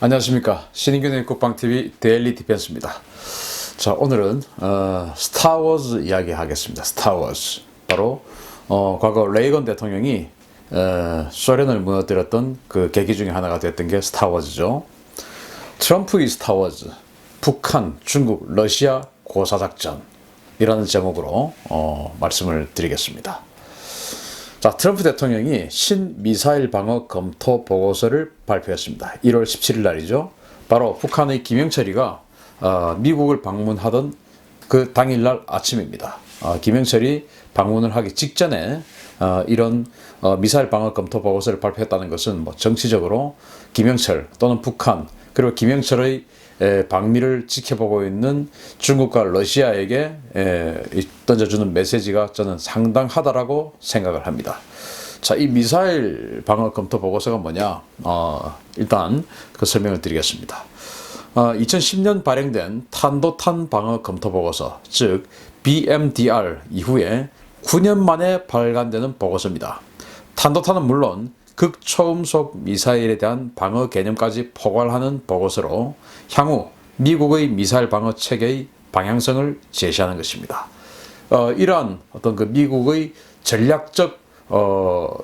안녕하십니까. 신인균의 국방TV 데일리 디펜스입니다. 자, 오늘은 스타워즈 이야기 하겠습니다. 스타워즈. 바로 과거 레이건 대통령이 소련을 무너뜨렸던 그 계기 중에 하나가 됐던 게 스타워즈죠. 트럼프의 스타워즈, 북한, 중국, 러시아 고사작전이라는 제목으로 말씀을 드리겠습니다. 자, 트럼프 대통령이 신미사일 방어 검토 보고서를 발표했습니다. 1월 17일 날이죠. 바로 북한의 김영철이가 미국을 방문하던 그 당일날 아침입니다. 김영철이 방문을 하기 직전에 이런 미사일 방어 검토 보고서를 발표했다는 것은 뭐 정치적으로 김영철 또는 북한 그리고 김영철의 방미를 지켜보고 있는 중국과 러시아에게 던져주는 메시지가 저는 상당하다라고 생각을 합니다. 자, 이 미사일 방어 검토 보고서가 뭐냐? 일단 그 설명을 드리겠습니다. 2010년 발행된 탄도탄 방어 검토 보고서, 즉 BMDR 이후에 9년 만에 발간되는 보고서입니다. 탄도탄은 물론 극초음속 미사일에 대한 방어 개념까지 포괄하는 보고서로 향후 미국의 미사일 방어 체계의 방향성을 제시하는 것입니다. 이러한 어떤 그 미국의 전략적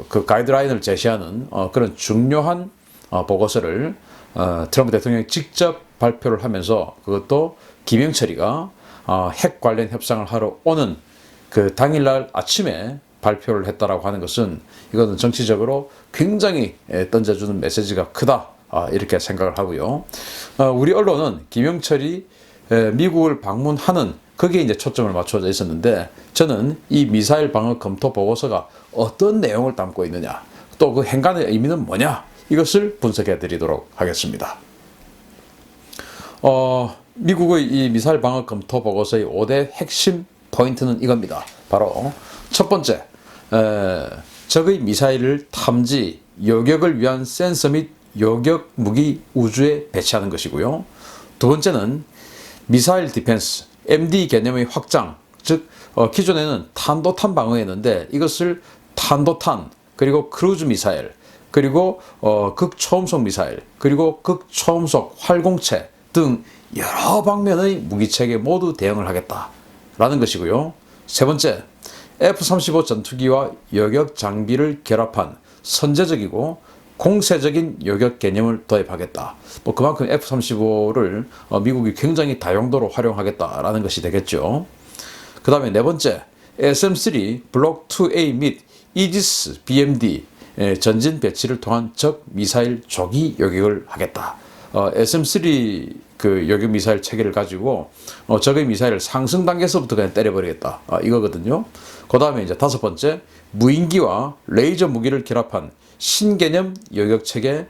그 가이드라인을 제시하는 그런 중요한 보고서를 트럼프 대통령이 직접 발표를 하면서, 그것도 김영철이가 핵 관련 협상을 하러 오는 그 당일날 아침에 발표를 했다라고 하는 것은, 이거는 정치적으로 굉장히 던져주는 메시지가 크다, 이렇게 생각을 하고요. 우리 언론은 김영철이 미국을 방문하는 거기에 이제 초점을 맞춰져 있었는데, 저는 이 미사일 방어 검토 보고서가 어떤 내용을 담고 있느냐, 또 그 행간의 의미는 뭐냐, 이것을 분석해 드리도록 하겠습니다. 미국의 이 미사일 방어 검토 보고서의 5대 핵심 포인트는 이겁니다. 바로 첫 번째, 적의 미사일을 탐지, 요격을 위한 센서 및 요격 무기 우주에 배치하는 것이고요. 두 번째는 미사일 디펜스, MD 개념의 확장, 즉 기존에는 탄도탄 방어였는데 이것을 탄도탄, 그리고 크루즈 미사일, 그리고 극초음속 미사일, 그리고 극초음속 활공체 등 여러 방면의 무기체계 모두 대응을 하겠다라는 것이고요. 세 번째, F-35 전투기와 요격 장비를 결합한 선제적이고 공세적인 요격 개념을 도입하겠다. 뭐 그만큼 F-35를 미국이 굉장히 다용도로 활용하겠다라는 것이 되겠죠. 그 다음에 네 번째, SM-3 블록 2A 및 이지스 BMD 전진 배치를 통한 적 미사일 조기 요격을 하겠다. SM-3 그 요격 미사일 체계를 가지고 적의 미사일을 상승 단계에서부터 그냥 때려버리겠다, 이거거든요. 그 다음에 이제 다섯 번째, 무인기와 레이저 무기를 결합한 신개념 요격 체계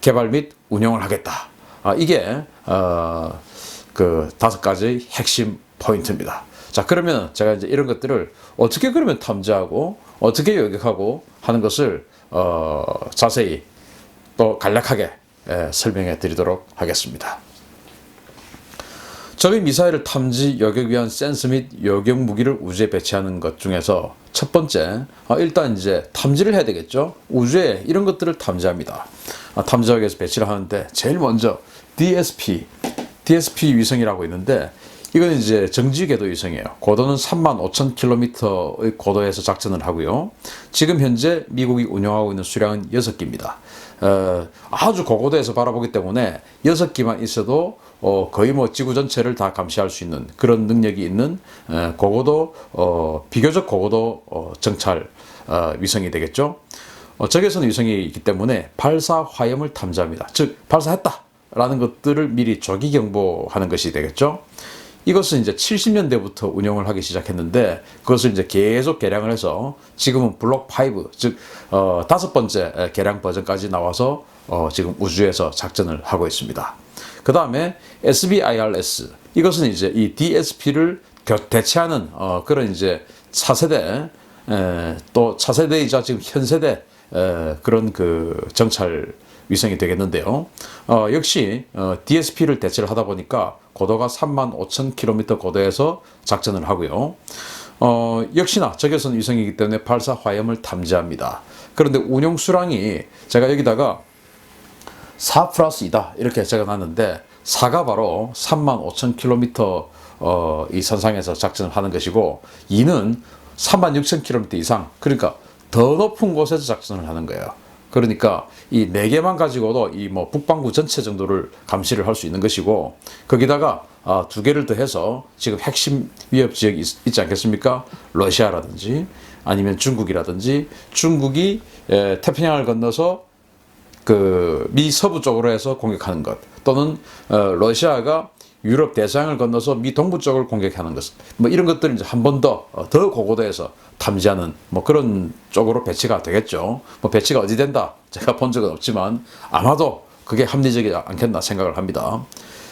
개발 및 운영을 하겠다. 이게 그 다섯 가지 핵심 포인트입니다. 자, 그러면 제가 이제 이런 것들을 어떻게 그러면 탐지하고 어떻게 요격하고 하는 것을 자세히 또 간략하게 설명해 드리도록 하겠습니다. 적의 미사일을 탐지, 요격 위한 센서 및 요격 무기를 우주에 배치하는 것 중에서 첫 번째, 일단 이제 탐지를 해야 되겠죠. 우주에 이런 것들을 탐지합니다. 탐지하기 위해서 배치를 하는데, 제일 먼저 DSP 위성이라고 있는데, 이건 이제 정지 궤도 위성이에요. 고도는 35,000km의 고도에서 작전을 하고요. 지금 현재 미국이 운영하고 있는 수량은 6기입니다. 아주 고고도에서 바라보기 때문에 6기만 있어도 거의 뭐 지구 전체를 다 감시할 수 있는 그런 능력이 있는 고고도, 비교적 고고도 정찰 위성이 되겠죠. 적외선 위성이 있기 때문에 발사 화염을 탐지합니다. 즉 발사했다라는 것들을 미리 조기 경보하는 것이 되겠죠. 이것은 이제 70년대부터 운영을 하기 시작했는데, 그것을 이제 계속 개량을 해서 지금은 블록 5, 즉 다섯 번째 개량 버전까지 나와서 지금 우주에서 작전을 하고 있습니다. 그 다음에 SBIRS, 이것은 이제 이 DSP를 대체하는 그런 이제 차세대, 또 차세대이자 지금 현세대 그런 그 정찰 위성이 되겠는데요. 역시 DSP를 대체를 하다 보니까 고도가 35,000km 고도에서 작전을 하고요. 역시나 적외선 위성이기 때문에 발사 화염을 탐지합니다. 그런데 운용 수량이, 제가 여기다가 4 플러스 2다 이렇게 적어놨는데 4가 바로 35,000km 이 선상에서 작전을 하는 것이고 2는 36,000km 이상, 그러니까 더 높은 곳에서 작전을 하는 거예요. 그러니까 이 4개만 가지고도 이 뭐 북반구 전체 정도를 감시를 할 수 있는 것이고, 거기다가 2개를 더해서 지금 핵심 위협 지역이 있지 않겠습니까? 러시아라든지 아니면 중국이라든지, 중국이 태평양을 건너서 그 미 서부 쪽으로 해서 공격하는 것, 또는 러시아가 유럽 대서양을 건너서 미 동부 쪽을 공격하는 것, 뭐 이런 것들을 이제 한 번 더 고고도에서 탐지하는 뭐 그런 쪽으로 배치가 되겠죠. 뭐 배치가 어디 된다 제가 본 적은 없지만 아마도 그게 합리적이지 않겠나 생각을 합니다.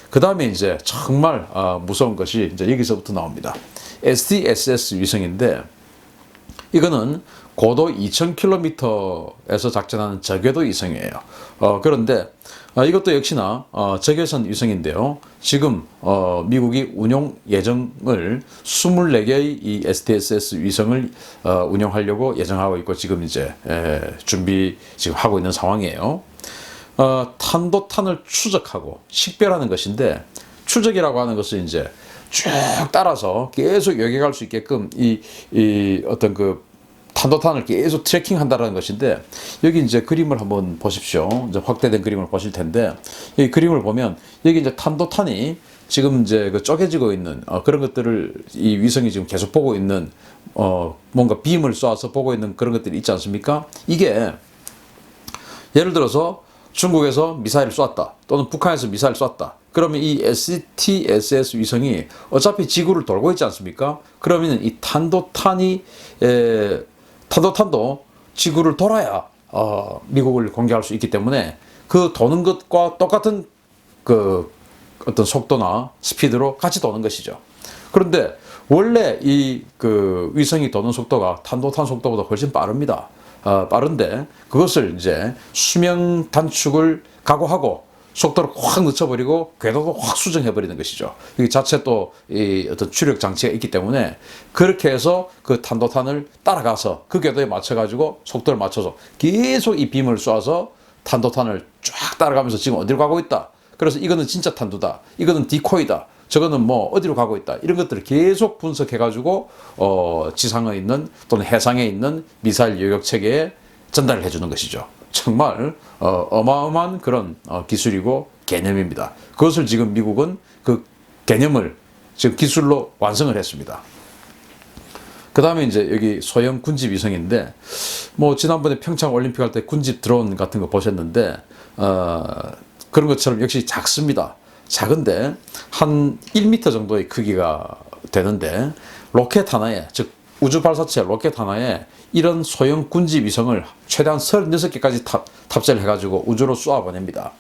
그 다음에 이제 정말 무서운 것이 이제 여기서부터 나옵니다. SDSS 위성인데 이거는 고도 2,000km에서 작전하는 저궤도 위성이에요. 그런데 이것도 역시나 적외선 위성인데요. 지금 미국이 운용 예정을 24개의 이 SDSS 위성을 운용하려고 예정하고 있고, 지금 이제 준비 지금 하고 있는 상황이에요. 탄도탄을 추적하고 식별하는 것인데, 추적이라고 하는 것은 이제 쭉 따라서 계속 여기갈 수 있게끔 이 어떤 그 탄도탄을 계속 트래킹 한다는 것인데, 여기 이제 그림을 한번 보십시오. 이제 확대된 그림을 보실 텐데, 이 그림을 보면 여기 이제 탄도탄이 지금 이제 그 쪼개지고 있는 그런 것들을 이 위성이 지금 계속 보고 있는 뭔가 빔을 쏴서 보고 있는 그런 것들이 있지 않습니까? 이게 예를 들어서 중국에서 미사일을 쐈다, 또는 북한에서 미사일을 쐈다. 그러면 이 SDSS 위성이 어차피 지구를 돌고 있지 않습니까? 그러면 이 탄도탄도 지구를 돌아야 미국을 공격할 수 있기 때문에 그 도는 것과 똑같은 그 어떤 속도나 스피드로 같이 도는 것이죠. 그런데 원래 이 그 위성이 도는 속도가 탄도탄 속도보다 훨씬 빠릅니다. 빠른데 그것을 이제 수명 단축을 각오하고 속도를 확 늦춰버리고 궤도도 확 수정해버리는 것이죠. 이 자체 또 이 어떤 추력 장치가 있기 때문에 그렇게 해서 그 탄도탄을 따라가서 그 궤도에 맞춰가지고 속도를 맞춰서 계속 이 빔을 쏴서 탄도탄을 쫙 따라가면서 지금 어디로 가고 있다. 그래서 이거는 진짜 탄두다. 이거는 디코이다. 저거는 뭐 어디로 가고 있다. 이런 것들을 계속 분석해가지고 지상에 있는 또는 해상에 있는 미사일 요격 체계에 전달을 해주는 것이죠. 정말 어마어마한 그런 기술이고 개념입니다. 그것을 지금 미국은 그 개념을 지금 기술로 완성을 했습니다. 그 다음에 이제 여기 소형 군집 위성인데, 뭐 지난번에 평창 올림픽 할 때 군집 드론 같은 거 보셨는데 그런 것처럼 역시 작습니다. 작은데 한 1m 정도의 크기가 되는데, 로켓 하나에, 즉 우주 발사체 로켓 하나에 이런 소형 군집 위성을 최대한 36개까지 탑재를 해가지고 우주로 쏘아보냅니다.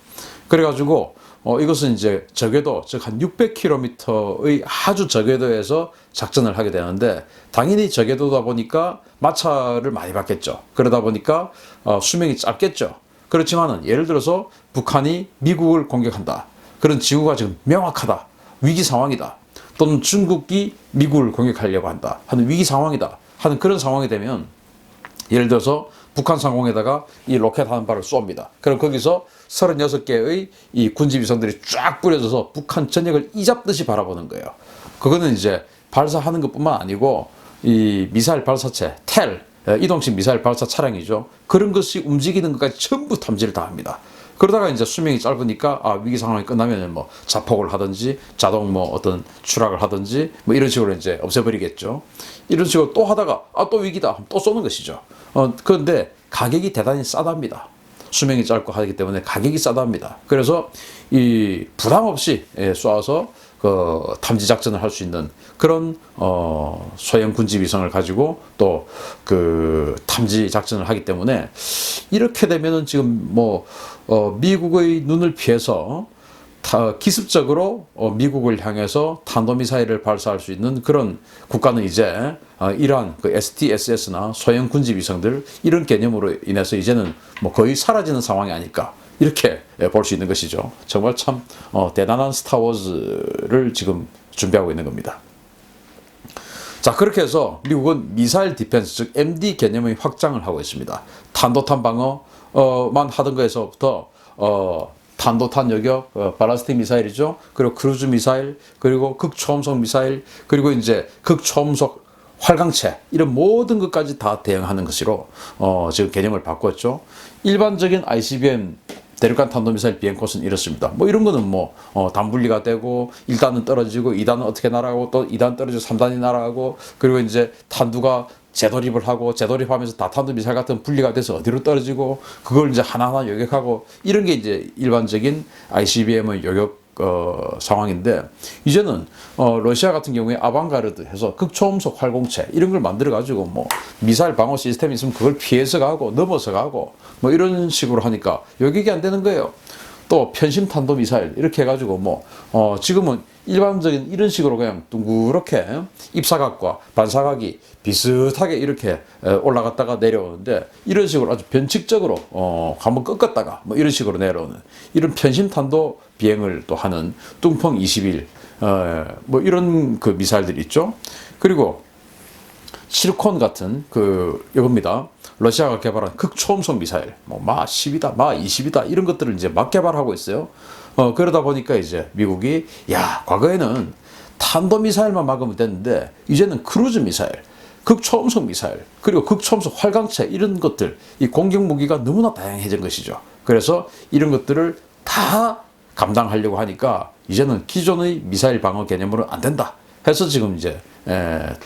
그래가지고 이것은 이제 저궤도, 즉 한 600km의 아주 저궤도에서 작전을 하게 되는데, 당연히 저궤도다 보니까 마찰을 많이 받겠죠. 그러다 보니까 수명이 짧겠죠. 그렇지만은 예를 들어서 북한이 미국을 공격한다. 그런 징후가 지금 명확하다. 위기 상황이다. 또는 중국이 미국을 공격하려고 한다 하는 위기 상황이다 하는 그런 상황이 되면, 예를 들어서 북한 상공에다가 이 로켓 한 발을 쏩니다. 그럼 거기서 36개의 이 군집 위성들이 쫙 뿌려져서 북한 전역을 이잡듯이 바라보는 거예요. 그거는 이제 발사하는 것뿐만 아니고 이 미사일 발사체, 텔, 이동식 미사일 발사 차량이죠. 그런 것이 움직이는 것까지 전부 탐지를 다 합니다. 그러다가 이제 수명이 짧으니까 위기 상황이 끝나면 뭐 자폭을 하든지 자동 뭐 어떤 추락을 하든지 뭐 이런 식으로 이제 없애버리겠죠. 이런 식으로 또 하다가 또 위기다 또 쏘는 것이죠. 그런데 가격이 대단히 싸답니다. 수명이 짧고 하기 때문에 가격이 싸답니다. 그래서 이 부담 없이 쏘아서 그 탐지 작전을 할 수 있는 그런 소형 군집 위성을 가지고 또 그 탐지 작전을 하기 때문에, 이렇게 되면은 지금 뭐 미국의 눈을 피해서 기습적으로 미국을 향해서 탄도미사일을 발사할 수 있는 그런 국가는 이제 이러한 그 SDSS나 소형 군집 위성들, 이런 개념으로 인해서 이제는 뭐 거의 사라지는 상황이 아닐까, 이렇게 볼 수 있는 것이죠. 정말 참 대단한 스타워즈를 지금 준비하고 있는 겁니다. 자, 그렇게 해서 미국은 미사일 디펜스, 즉 MD 개념의 확장을 하고 있습니다. 탄도탄 방어만 하던 거에서부터 탄도탄 여격, 발라스틱 미사일이죠. 그리고 크루즈 미사일, 그리고 극초음속 미사일, 그리고 이제 극초음속 활강체, 이런 모든 것까지 다 대응하는 것으로 지금 개념을 바꿨죠. 일반적인 ICBM 대륙간 탄도미사일 비행 코스는 이렇습니다. 뭐 이런 거는 뭐 단분리가 되고 1단은 떨어지고 2단은 어떻게 날아가고 또 2단 떨어지고 3단이 날아가고, 그리고 이제 탄두가 재돌입을 하고 재돌입하면서 다탄도 미사일 같은 분리가 돼서 어디로 떨어지고 그걸 이제 하나하나 요격하고, 이런 게 이제 일반적인 ICBM의 요격 상황인데, 이제는 러시아 같은 경우에 아방가르드 해서 극초음속 활공체 이런 걸 만들어 가지고 뭐 미사일 방어 시스템이 있으면 그걸 피해서 가고 넘어서 가고 뭐 이런 식으로 하니까 요격이 안 되는 거예요. 또 편심 탄도 미사일 이렇게 해가지고 뭐 지금은 일반적인 이런 식으로 그냥 둥그렇게 입사각과 반사각이 비슷하게 이렇게 올라갔다가 내려오는데, 이런 식으로 아주 변칙적으로 한번 꺾었다가 뭐 이런 식으로 내려오는 이런 편심 탄도 비행을 또 하는 뚱펑 21 뭐 이런 그 미사일들이 있죠. 그리고 시르콘 같은 이겁니다. 러시아가 개발한 극초음속 미사일, 뭐 마 10이다, 마 20이다 이런 것들을 이제 막 개발하고 있어요. 그러다 보니까 이제 미국이 과거에는 탄도 미사일만 막으면 됐는데 이제는 크루즈 미사일, 극초음속 미사일, 그리고 극초음속 활강체 이런 것들, 이 공격 무기가 너무나 다양해진 것이죠. 그래서 이런 것들을 다 감당하려고 하니까 이제는 기존의 미사일 방어 개념으로는 안 된다 해서 지금 이제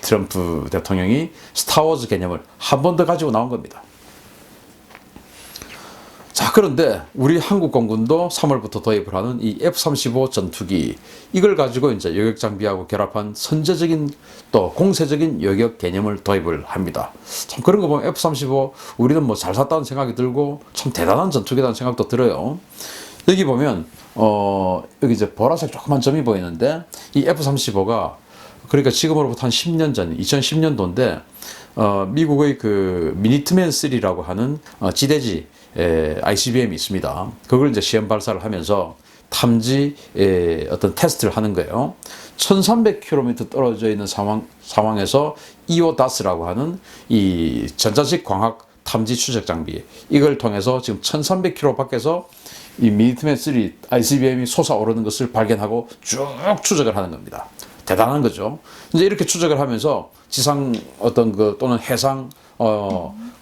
트럼프 대통령이 스타워즈 개념을 한 번 더 가지고 나온 겁니다. 자, 그런데 우리 한국 공군도 3월부터 도입을 하는 이 F-35 전투기, 이걸 가지고 이제 여격 장비하고 결합한 선제적인 또 공세적인 여격 개념을 도입을 합니다. 참 그런 거 보면 F-35 우리는 뭐 잘 샀다는 생각이 들고 참 대단한 전투기라는 생각도 들어요. 여기 보면 여기 이제 보라색 조그만 점이 보이는데, 이 F-35가 그러니까 지금으로부터 한 10년 전, 2010년도인데 미국의 그 미니트맨 3라고 하는 지대지 ICBM이 있습니다. 그걸 이제 시험 발사를 하면서 탐지 어떤 테스트를 하는 거예요. 1300km 떨어져 있는 상황에서 EODAS라고 하는 이 전자식 광학 탐지 추적 장비, 이걸 통해서 지금 1300km 밖에서 이 미니트맨 3 ICBM이 솟아오르는 것을 발견하고 쭉 추적을 하는 겁니다. 대단한 거죠. 이제 이렇게 추적을 하면서 지상 어떤 또는 해상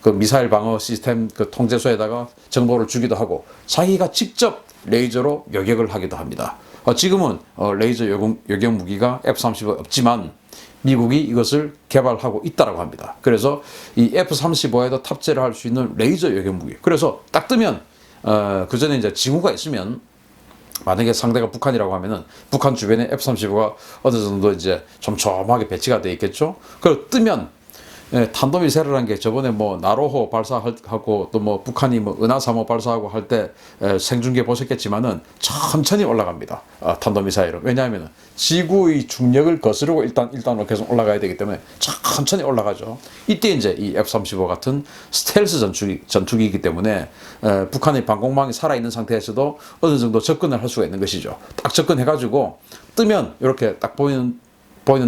그 미사일 방어 시스템 그 통제소에다가 정보를 주기도 하고 자기가 직접 레이저로 요격을 하기도 합니다. 지금은 레이저 요격 무기가 F-35 없지만 미국이 이것을 개발하고 있다라고 합니다. 그래서 이 F-35에도 탑재를 할 수 있는 레이저 요격 무기. 그래서 딱 뜨면 그 전에 이제 징후가 있으면, 만약에 상대가 북한이라고 하면은 북한 주변에 F-35가 어느 정도 이제 촘촘하게 배치가 되어 있겠죠. 그리고 뜨면 탄도미사일이라는 게 저번에 뭐 나로호 발사하고 또 뭐 북한이 뭐 은하 3호 발사하고 할 때 생중계 보셨겠지만은 천천히 올라갑니다. 탄도미사일은. 왜냐하면 지구의 중력을 거스르고 일단으로 계속 올라가야 되기 때문에 천천히 올라가죠. 이때 이제 이 F-35 같은 스텔스 전투기이기 때문에 북한의 방공망이 살아있는 상태에서도 어느 정도 접근을 할 수가 있는 것이죠. 딱 접근해가지고 뜨면 이렇게 딱 보이는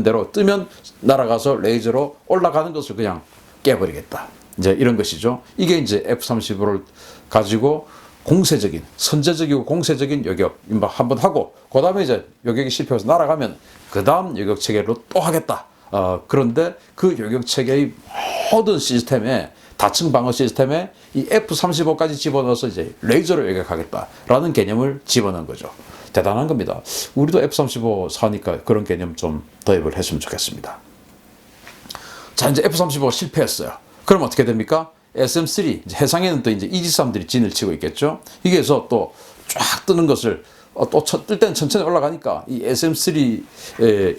대로 뜨면 날아가서 레이저로 올라가는 것을 그냥 깨버리겠다. 이제 이런 것이죠. 이게 이제 F-35를 가지고 공세적인, 선제적이고 공세적인 요격 한번 하고, 그 다음에 이제 요격이 실패해서 날아가면 그 다음 요격 체계로 또 하겠다. 그런데 그 요격 체계의 모든 시스템에, 다층 방어 시스템에 이 F-35까지 집어넣어서 이제 레이저로 요격하겠다라는 개념을 집어넣은 거죠. 대단한 겁니다. 우리도 F-35 사니까 그런 개념 좀 도입을 했으면 좋겠습니다. 자, 이제 F-35 실패했어요. 그럼 어떻게 됩니까? SM-3, 해상에는 또 이제 이지스함들이 진을 치고 있겠죠. 여기에서 또 쫙 뜨는 것을 또 뜰 때는 천천히 올라가니까 이 SM-3,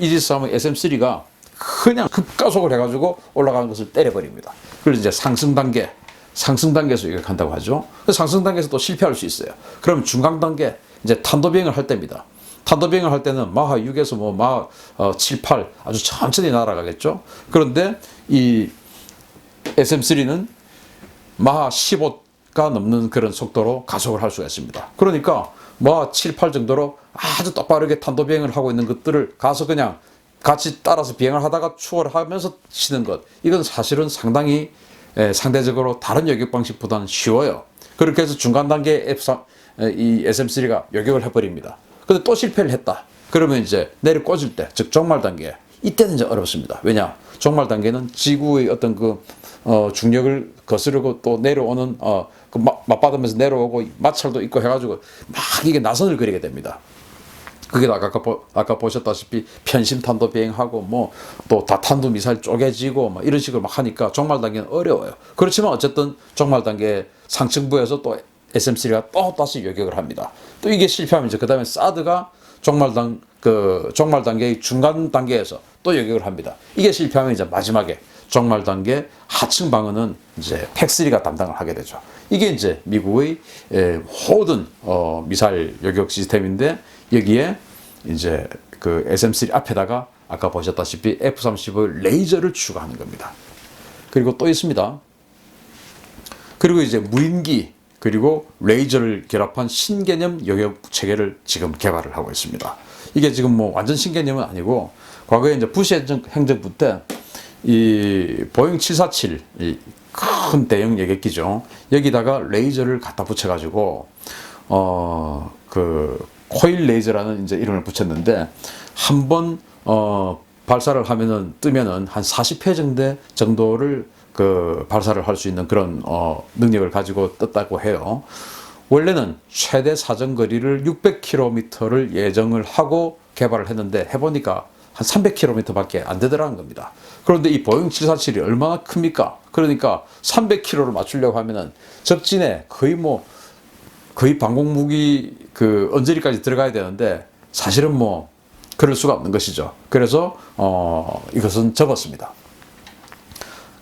이지스함의 SM-3가 그냥 급가속을 해가지고 올라가는 것을 때려버립니다. 그래서 이제 상승 단계에서 요격한다고 하죠. 상승 단계에서 또 실패할 수 있어요. 그럼 중간 단계, 이제 탄도비행을 할 때입니다. 탄도비행을 할 때는 마하 6에서 뭐 마하 7, 8 아주 천천히 날아가겠죠. 그런데 이 SM-3는 마하 15가 넘는 그런 속도로 가속을 할 수가 있습니다. 그러니까 마하 7, 8 정도로 아주 똑바르게 탄도비행을 하고 있는 것들을 가서 그냥 같이 따라서 비행을 하다가 추월을 하면서 치는 것, 이건 사실은 상당히 상대적으로 다른 요격 방식보다는 쉬워요. 그렇게 해서 중간 단계 이 SM3가 요격을 해버립니다. 근데 또 실패를 했다. 그러면 이제 내려 꽂을 때, 즉 종말 단계, 이때는 이제 어렵습니다. 왜냐? 종말 단계는 지구의 어떤 중력을 거스르고 또 내려오는 맞받으면서 내려오고 마찰도 있고 해가지고 막 이게 나선을 그리게 됩니다. 그게 아까 보셨다시피 편심탄도 비행하고 뭐 또 다탄도 미사일 쪼개지고 뭐 이런 식으로 막 하니까 종말 단계는 어려워요. 그렇지만 어쨌든 종말 단계 상층부에서 또 SM3가 또 다시 요격을 합니다. 또 이게 실패하면 이제 그다음에 사드가 종말 단계의 중간 단계에서 또 요격을 합니다. 이게 실패하면 이제 마지막에 종말 단계 하층 방어는 이제 팩3가 담당을 하게 되죠. 이게 이제 미국의 모든 미사일 요격 시스템인데 여기에 이제 그 SM3 앞에다가 아까 보셨다시피 F-35 레이저를 추가하는 겁니다. 그리고 또 있습니다. 그리고 이제 무인기 그리고 레이저를 결합한 신개념 요격 체계를 지금 개발을 하고 있습니다. 이게 지금 뭐 완전 신개념은 아니고 과거에 이제 부시 행정부 때 이 보잉 747 큰 대형 여객기죠. 여기다가 레이저를 갖다 붙여가지고 그 코일 레이저라는 이제 이름을 붙였는데 한번 발사를 하면은 뜨면은 한 40회 정도를 그 발사를 할 수 있는 그런 능력을 가지고 떴다고 해요. 원래는 최대 사정거리를 600km를 예정을 하고 개발을 했는데 해보니까 한 300km밖에 안 되더라는 겁니다. 그런데 이 보잉 747이 얼마나 큽니까? 그러니까 300km를 맞추려고 하면은 적진에 거의 방공무기 그 언저리까지 들어가야 되는데 사실은 뭐 그럴 수가 없는 것이죠. 그래서 이것은 접었습니다.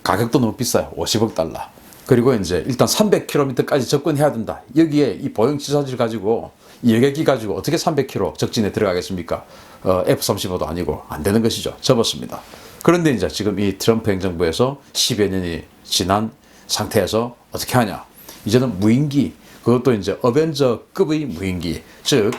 가격도 너무 비싸요. 50억 달러. 그리고 이제 일단 300km까지 접근해야 된다. 여기에 이 보잉 747 가지고 이 여객기 가지고 어떻게 300km 적진에 들어가겠습니까? F-35도 아니고 안 되는 것이죠. 접었습니다. 그런데 이제 지금 이 트럼프 행정부에서 10여 년이 지난 상태에서 어떻게 하냐? 이제는 무인기, 그것도 이제 어벤져급의 무인기, 즉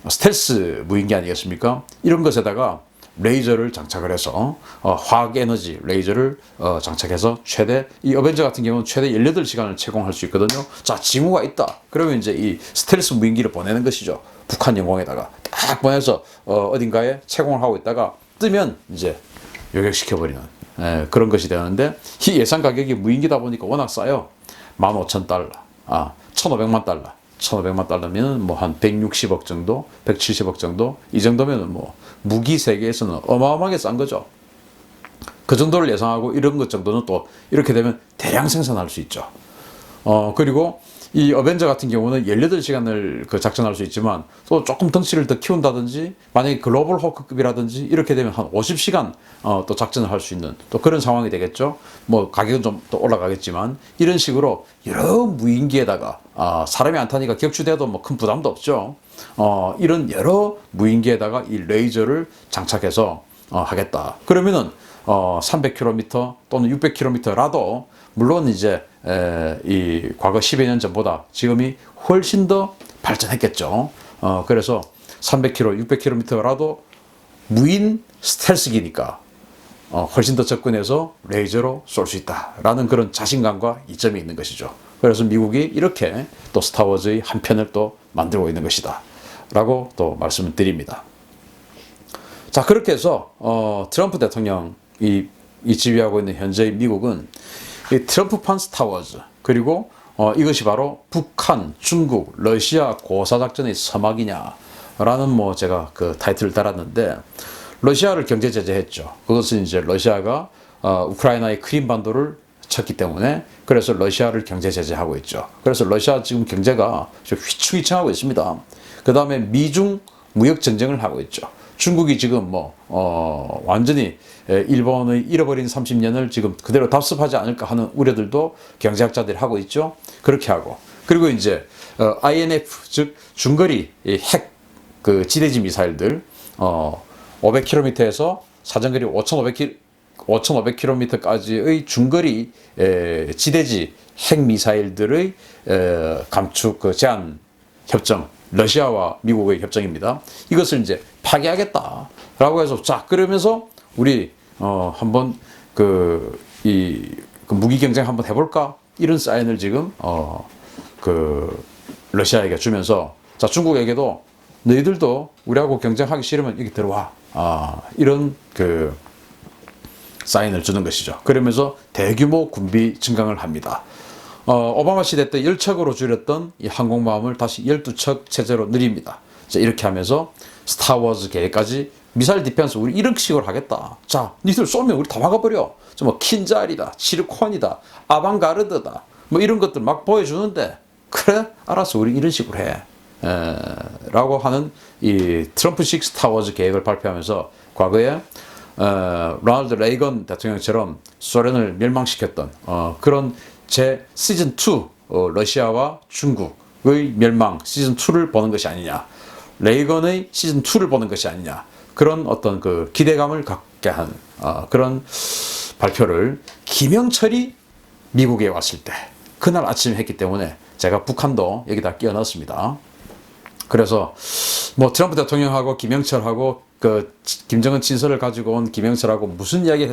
스텔스 무인기 아니겠습니까? 이런 것에다가 레이저를 장착을 해서 화학 에너지 레이저를 장착해서 최대 이 어벤져 같은 경우는 최대 18시간을 채공할 수 있거든요. 자, 징후가 있다. 그러면 이제 이 스텔스 무인기를 보내는 것이죠. 북한 영공에다가 딱 보내서 어딘가에 채공을 하고 있다가 뜨면 이제 요격시켜버리는 그런 것이 되는데 이 예상 가격이 무인기다 보니까 워낙 싸요. 15,000달러, 1,500만 달러. 1,500만 달러면 뭐 한 160억 정도, 170억 정도, 이 정도면 뭐 무기 세계에서는 어마어마하게 싼 거죠. 그 정도를 예상하고 이런 것 정도는 또 이렇게 되면 대량 생산할 수 있죠. 그리고 이 어벤져 같은 경우는 18시간을 작전할 수 있지만 또 조금 덩치를 더 키운다든지 만약에 글로벌 호크급이라든지 이렇게 되면 한 50시간 또 작전을 할 수 있는 또 그런 상황이 되겠죠. 뭐 가격은 좀 또 올라가겠지만 이런 식으로 여러 무인기에다가 사람이 안 타니까 격추돼도 뭐 큰 부담도 없죠. 이런 여러 무인기에다가 이 레이저를 장착해서 하겠다. 그러면은 300km 또는 600km라도 물론 이제 이 과거 10여 년 전보다 지금이 훨씬 더 발전했겠죠. 그래서 300km, 600km라도 무인 스텔스기니까 훨씬 더 접근해서 레이저로 쏠 수 있다라는 그런 자신감과 이점이 있는 것이죠. 그래서 미국이 이렇게 또 스타워즈의 한 편을 또 만들고 있는 것이다 라고 또 말씀을 드립니다. 자, 그렇게 해서 트럼프 대통령이 지휘하고 있는 현재의 미국은 이 트럼프판 스타워즈 그리고 이것이 바로 북한, 중국, 러시아 고사작전의 서막이냐라는 뭐 제가 그 타이틀을 달았는데 러시아를 경제 제재했죠. 그것은 이제 러시아가 우크라이나의 크림반도를 쳤기 때문에 그래서 러시아를 경제 제재하고 있죠. 그래서 러시아 지금 경제가 좀 휘청휘청하고 있습니다. 그 다음에 미중 무역 전쟁을 하고 있죠. 중국이 지금 완전히 일본의 잃어버린 30년을 지금 그대로 답습하지 않을까 하는 우려들도 경제학자들이 하고 있죠. 그렇게 하고 그리고 이제 INF 즉 중거리 핵 그 지대지 미사일들 500km에서 사정거리 5,500km까지의 중거리 지대지 핵 미사일들의 감축 제한 협정. 러시아와 미국의 협정입니다. 이것을 이제 파기하겠다라고 해서 자 그러면서 우리 한번 그 무기 경쟁 한번 해볼까 이런 사인을 지금 러시아에게 주면서 자 중국에게도 너희들도 우리하고 경쟁하기 싫으면 여기 들어와. 이런 그 사인을 주는 것이죠. 그러면서 대규모 군비 증강을 합니다. 오바마 시대 때 10척으로 줄였던 이 항공모함을 다시 12척 체제로 늘립니다. 자, 이렇게 하면서 스타워즈 계획까지 미사일 디펜스 우리 이런 식으로 하겠다. 자, 니들 쏘면 우리 다 막아버려. 뭐 킨자리다, 시르콘이다, 아방가르드다. 뭐 이런 것들 막 보여주는데 그래? 알았어. 우리 이런 식으로 해. 라고 하는 이 트럼프식 스타워즈 계획을 발표하면서 과거에 로널드 레이건 대통령처럼 소련을 멸망시켰던 그런 제 시즌 2 러시아와 중국의 멸망 시즌 2를 보는 것이 아니냐, 레이건의 시즌 2를 보는 것이 아니냐, 그런 어떤 그 기대감을 갖게 한 그런 발표를 김영철이 미국에 왔을 때 그날 아침에 했기 때문에 제가 북한도 여기다 끼워 넣었습니다. 그래서 뭐 트럼프 대통령하고 김영철하고 그 김정은 친서를 가지고 온 김영철하고 무슨 이야기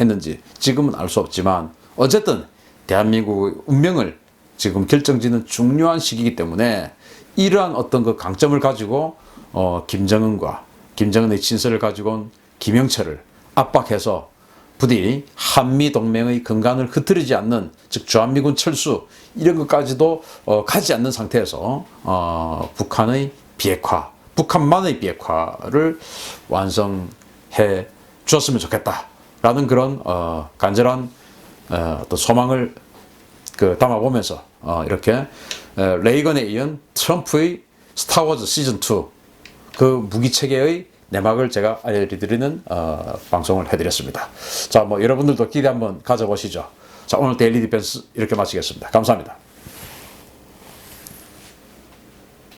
했는지 지금은 알 수 없지만 어쨌든 대한민국의 운명을 지금 결정짓는 중요한 시기이기 때문에 이러한 어떤 그 강점을 가지고 김정은과 김정은의 친서를 가지고 온 김영철을 압박해서 부디 한미 동맹의 근간을 흐트리지 않는, 즉 주한미군 철수 이런 것까지도 가지 않는 상태에서 북한의 비핵화, 북한만의 비핵화를 완성해 주었으면 좋겠다라는 그런 간절한 어떤 소망을 담아보면서 이렇게 레이건에 이은 트럼프의 스타워즈 시즌 2 그 무기 체계의 내막을 제가 알려드리는 방송을 해드렸습니다. 자, 뭐 여러분들도 기대 한번 가져보시죠. 자, 오늘 데일리 디펜스 이렇게 마치겠습니다. 감사합니다.